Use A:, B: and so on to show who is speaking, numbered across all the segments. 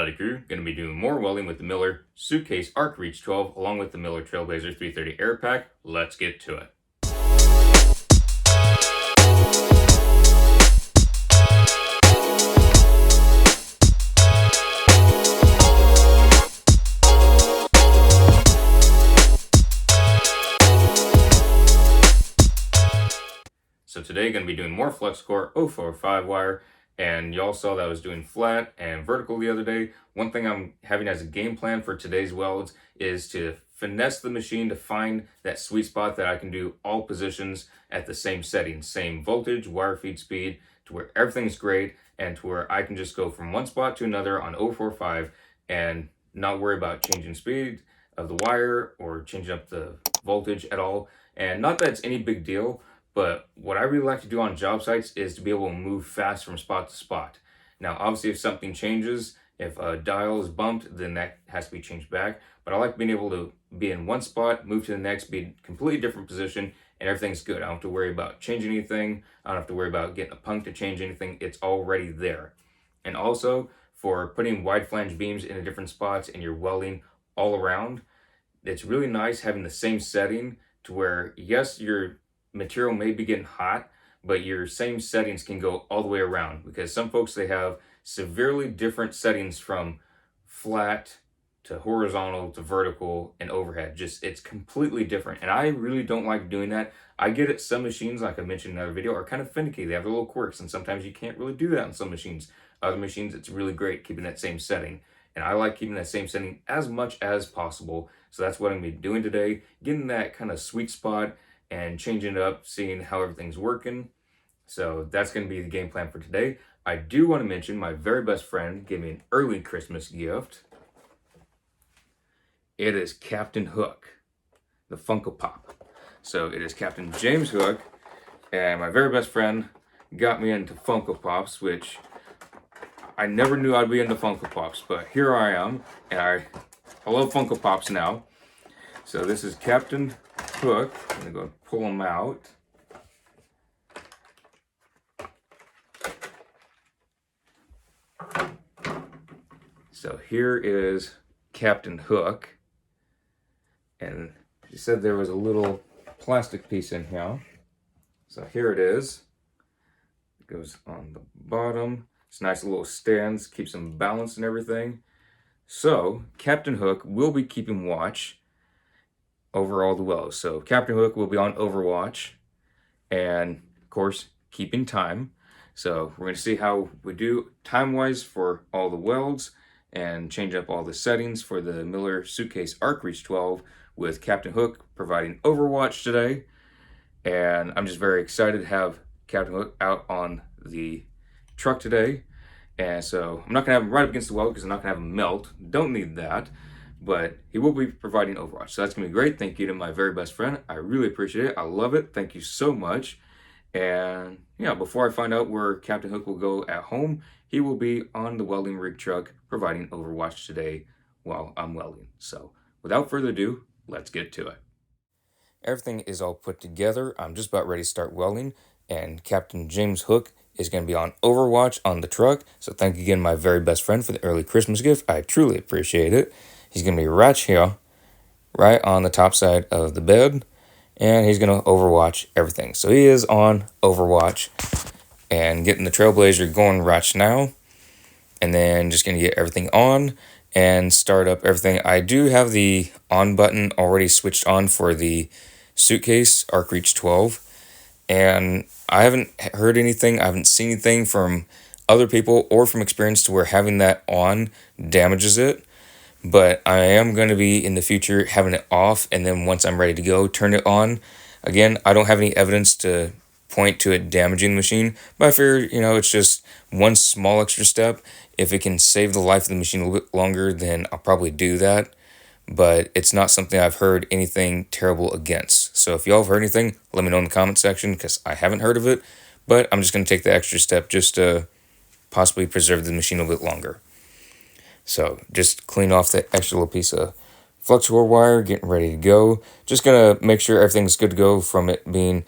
A: Howdy crew, going to be doing more welding with the Miller SuitCase ArcReach 12 along with the Miller Trailblazer 330 Air Pack. Let's get to it. So today going to be doing more flex core 045 wire, and y'all saw that I was doing flat and vertical the other day. One thing I'm having as a game plan for today's welds is to finesse the machine to find that sweet spot that I can do all positions at the same setting, same voltage, wire feed speed, to where everything's great and to where I can just go from one spot to another on 045 and not worry about changing speed of the wire or changing up the voltage at all. And not that it's any big deal, but what I really like to do on job sites is to be able to move fast from spot to spot. Now, obviously, if something changes, if a dial is bumped, then that has to be changed back. But I like being able to be in one spot, move to the next, be in a completely different position, and everything's good. I don't have to worry about changing anything. I don't have to worry about getting a punk to change anything. It's already there. And also, for putting wide flange beams in different spots and you're welding all around, it's really nice having the same setting to where, yes, your material may be getting hot, but your same settings can go all the way around, because some folks, they have severely different settings from flat to horizontal to vertical and overhead. Just, it's completely different, and I really don't like doing that. I get it, some machines, like I mentioned in another video, are kind of finicky. They have their little quirks, and sometimes you can't really do that on some machines. Other machines, it's really great keeping that same setting, and I like keeping that same setting as much as possible. So that's what I'm going to be doing today, getting that kind of sweet spot and changing it up, seeing how everything's working. So that's going to be the game plan for today. I do want to mention my very best friend gave me an early Christmas gift. It is Captain Hook, the Funko Pop. So it is Captain James Hook, and my very best friend got me into Funko Pops, which I never knew I'd be into Funko Pops, but here I am, and I love Funko Pops now. So this is Captain Hook. I'm gonna go pull them out. So here is Captain Hook, and she said there was a little plastic piece in here. So here it is. It goes on the bottom. It's nice little stands, keeps them balanced and everything. So Captain Hook will be keeping watch over all the wells. So Captain Hook will be on Overwatch and, of course, keeping time. So we're going to see how we do time-wise for all the welds and change up all the settings for the Miller SuitCase ArcReach 12 with Captain Hook providing Overwatch today. And I'm just very excited to have Captain Hook out on the truck today. And so I'm not going to have him right up against the weld because I'm not going to have him melt. Don't need that. But he will be providing Overwatch. So that's going to be great. Thank you to my very best friend. I really appreciate it. I love it. Thank you so much. And yeah, before I find out where Captain Hook will go at home, he will be on the welding rig truck providing Overwatch today while I'm welding. So without further ado, let's get to it. Everything is all put together. I'm just about ready to start welding. And Captain James Hook is going to be on Overwatch on the truck. So thank you again, my very best friend, for the early Christmas gift. I truly appreciate it. He's going to be right here, right on the top side of the bed, and he's going to Overwatch everything. So he is on Overwatch and getting the Trailblazer going right now, and then just going to get everything on and start up everything. I do have the on button already switched on for the SuitCase ArcReach 12, and I haven't heard anything, I haven't seen anything from other people or from experience to where having that on damages it. But I am going to be in the future having it off, and then once I'm ready to go, turn it on. Again, I don't have any evidence to point to it damaging the machine, but I figure, it's just one small extra step. If it can save the life of the machine a little bit longer, then I'll probably do that. But it's not something I've heard anything terrible against. So if y'all have heard anything, let me know in the comment section, because I haven't heard of it. But I'm just going to take the extra step just to possibly preserve the machine a little bit longer. So just clean off the extra little piece of flux core wire, getting ready to go. Just going to make sure everything's good to go from it being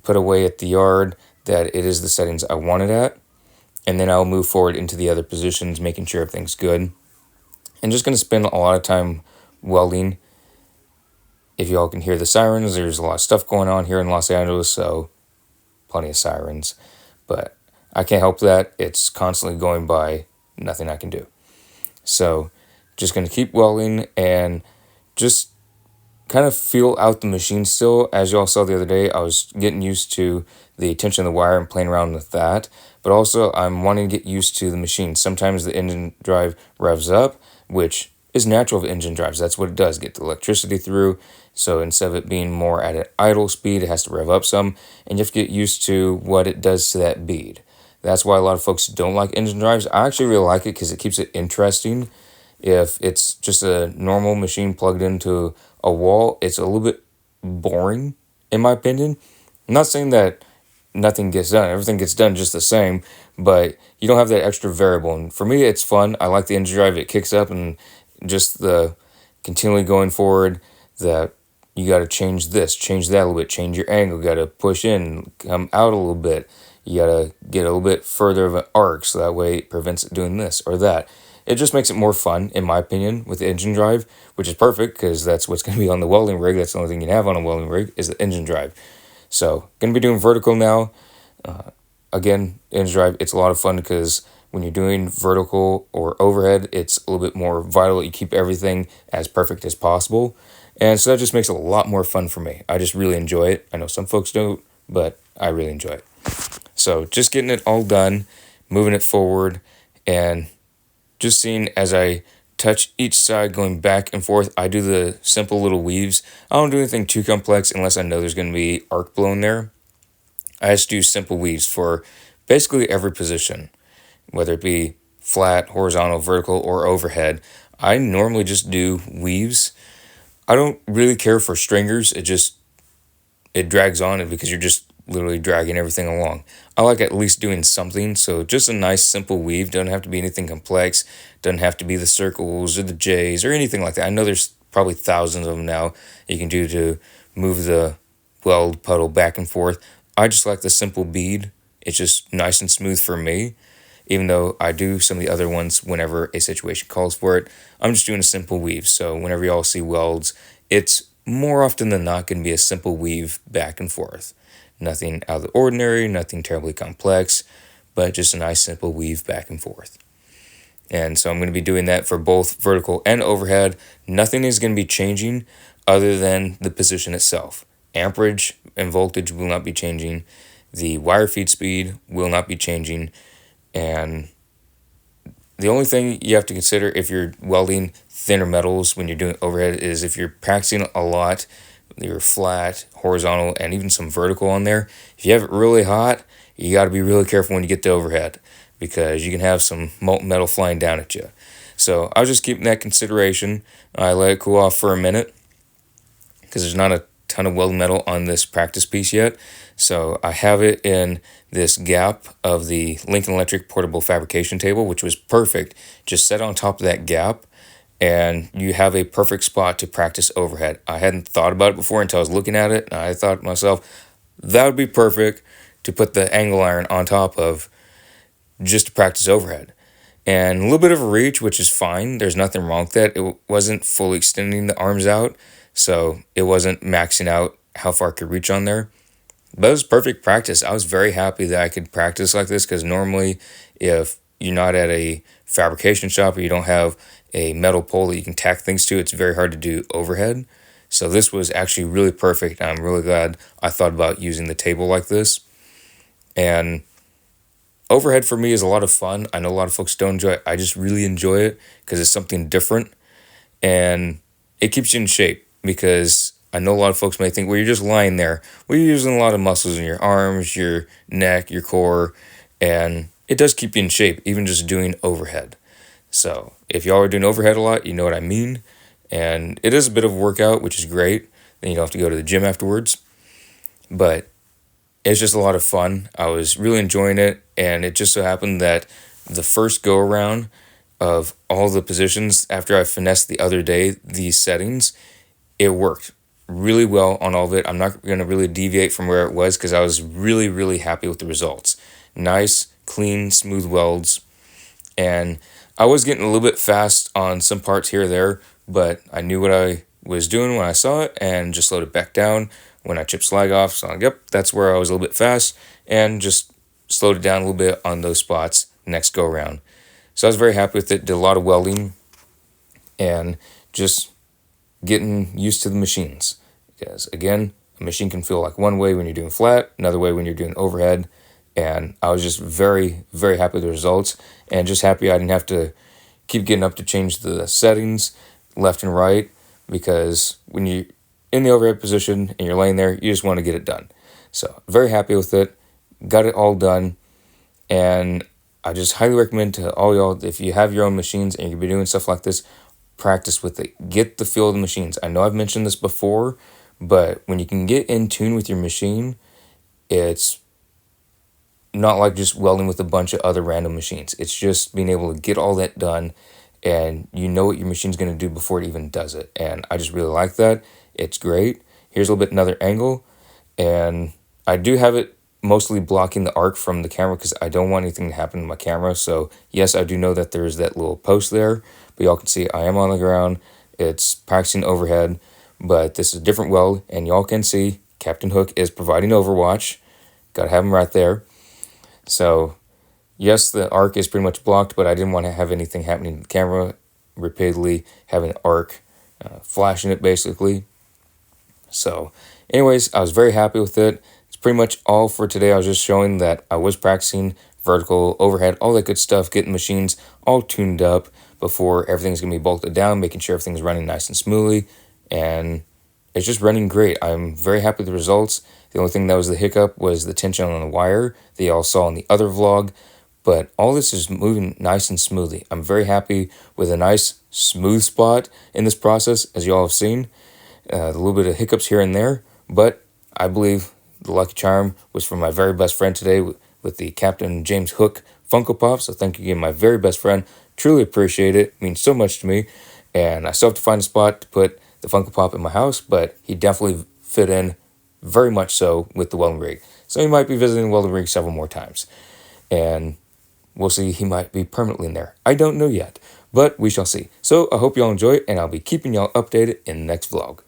A: put away at the yard, that it is the settings I want it at. and then I'll move forward into the other positions, making sure everything's good. And just going to spend a lot of time welding. If y'all can hear the sirens, there's a lot of stuff going on here in Los Angeles, so plenty of sirens. But I can't help that. It's constantly going by, nothing I can do. So just going to keep welding and just kind of feel out the machine still. As y'all saw the other day, I was getting used to the tension of the wire and playing around with that. But also, I'm wanting to get used to the machine. Sometimes the engine drive revs up, which is natural of engine drives. That's what it does, get the electricity through. So instead of it being more at an idle speed, it has to rev up some. And you have to get used to what it does to that bead. That's why a lot of folks don't like engine drives. I actually really like it because it keeps it interesting. If it's just a normal machine plugged into a wall, it's a little bit boring, in my opinion. I'm not saying that nothing gets done. Everything gets done just the same, but you don't have that extra variable. And for me, it's fun. I like the engine drive. It kicks up, and just the continually going forward, that you got to change this, change that a little bit, change your angle, got to push in, come out a little bit. You got to get a little bit further of an arc, so that way it prevents it doing this or that. It just makes it more fun, in my opinion, with the engine drive, which is perfect because that's what's going to be on the welding rig. That's the only thing you can have on a welding rig is the engine drive. So, going to be doing vertical now. Again, engine drive, it's a lot of fun because when you're doing vertical or overhead, it's a little bit more vital that you keep everything as perfect as possible. And so that just makes it a lot more fun for me. I just really enjoy it. I know some folks don't, but I really enjoy it. So just getting it all done, moving it forward, and just seeing as I touch each side going back and forth. I do the simple little weaves. I don't do anything too complex unless I know there's going to be arc blown there. I just do simple weaves for basically every position, whether it be flat, horizontal, vertical, or overhead. I normally just do weaves. I don't really care for stringers. It drags on it because you're just literally dragging everything along. I like at least doing something, so just a nice simple weave. Doesn't have to be anything complex. Doesn't have to be the circles or the J's or anything like that. I know there's probably thousands of them now you can do to move the weld puddle back and forth. I just like the simple bead. It's just nice and smooth for me, even though I do some of the other ones whenever a situation calls for it. I'm just doing a simple weave, so whenever y'all see welds, it's more often than not going to be a simple weave back and forth. Nothing out of the ordinary, nothing terribly complex, but just a nice simple weave back and forth. And so I'm going to be doing that for both vertical and overhead. Nothing is going to be changing other than the position itself. Amperage and voltage will not be changing. The wire feed speed will not be changing. And the only thing you have to consider if you're welding thinner metals when you're doing overhead is if you're practicing a lot, you're flat, horizontal, and even some vertical on there. If you have it really hot, you got to be really careful when you get to overhead because you can have some molten metal flying down at you. So I was just keeping that consideration. I let it cool off for a minute because there's not a ton of welding metal on this practice piece yet. So I have it in this gap of the Lincoln Electric portable fabrication table, which was perfect. Just set on top of that gap and you have a perfect spot to practice overhead. I hadn't thought about it before until I was looking at it, and I thought to myself, that would be perfect to put the angle iron on top of just to practice overhead. And a little bit of a reach, which is fine. There's nothing wrong with that. It wasn't fully extending the arms out, so it wasn't maxing out how far I could reach on there. But it was perfect practice. I was very happy that I could practice like this because normally if you're not at a fabrication shop or you don't have a metal pole that you can tack things to, it's very hard to do overhead. So this was actually really perfect. I'm really glad I thought about using the table like this. And overhead for me is a lot of fun. I know a lot of folks don't enjoy it. I just really enjoy it because it's something different and it keeps you in shape because I know a lot of folks may think, well, you're just lying there. Well, you're using a lot of muscles in your arms, your neck, your core, and it does keep you in shape, even just doing overhead. So if y'all are doing overhead a lot, you know what I mean. And it is a bit of a workout, which is great. Then you don't have to go to the gym afterwards. But it's just a lot of fun. I was really enjoying it. And it just so happened that the first go around of all the positions, after I finessed the other day, these settings, it worked really well on all of it. I'm not going to really deviate from where it was because I was really, really happy with the results. Nice, clean, smooth welds. And I was getting a little bit fast on some parts here or there, but I knew what I was doing when I saw it and just slowed it back down when I chipped slag off. So I'm like, yep, that's where I was a little bit fast, and just slowed it down a little bit on those spots next go around. So I was very happy with it. Did a lot of welding and just getting used to the machines. Because again, a machine can feel like one way when you're doing flat, another way when you're doing overhead. And I was just very, very happy with the results, and just happy I didn't have to keep getting up to change the settings left and right, because when you're in the overhead position and you're laying there, you just want to get it done. So very happy with it, got it all done, and I just highly recommend to all y'all, if you have your own machines and you'll be doing stuff like this, practice with it. Get the feel of the machines. I know I've mentioned this before, but when you can get in tune with your machine, it's not like just welding with a bunch of other random machines. It's just being able to get all that done, and you know what your machine's going to do before it even does it. And I just really like that. It's great. Here's a little bit another angle, and I do have it mostly blocking the arc from the camera because I don't want anything to happen to my camera. So yes, I do know that there's that little post there, but y'all can see I am on the ground. It's practicing overhead, but this is a different weld, and y'all can see Captain Hook is providing overwatch. Gotta have him right there. So yes, the arc is pretty much blocked, but I didn't want to have anything happening to the camera repeatedly, having the arc flashing it basically. So anyways, I was very happy with it. It's pretty much all for today. I was just showing that I was practicing vertical, overhead, all that good stuff, getting machines all tuned up before everything's going to be bolted down, making sure everything's running nice and smoothly, and it's just running great. I'm very happy with the results. The only thing that was the hiccup was the tension on the wire that y'all saw in the other vlog, but all this is moving nice and smoothly. I'm very happy with a nice smooth spot in this process, as y'all have seen. A little bit of hiccups here and there, but I believe the lucky charm was from my very best friend today with the Captain James Hook Funko Pop. So thank you again, my very best friend. Truly appreciate it. It means so much to me. And I still have to find a spot to put the Funko Pop in my house, but he definitely fit in very much so with the welding rig. So he might be visiting the welding rig several more times. And we'll see, he might be permanently in there. I don't know yet, but we shall see. So I hope y'all enjoy it, and I'll be keeping y'all updated in the next vlog.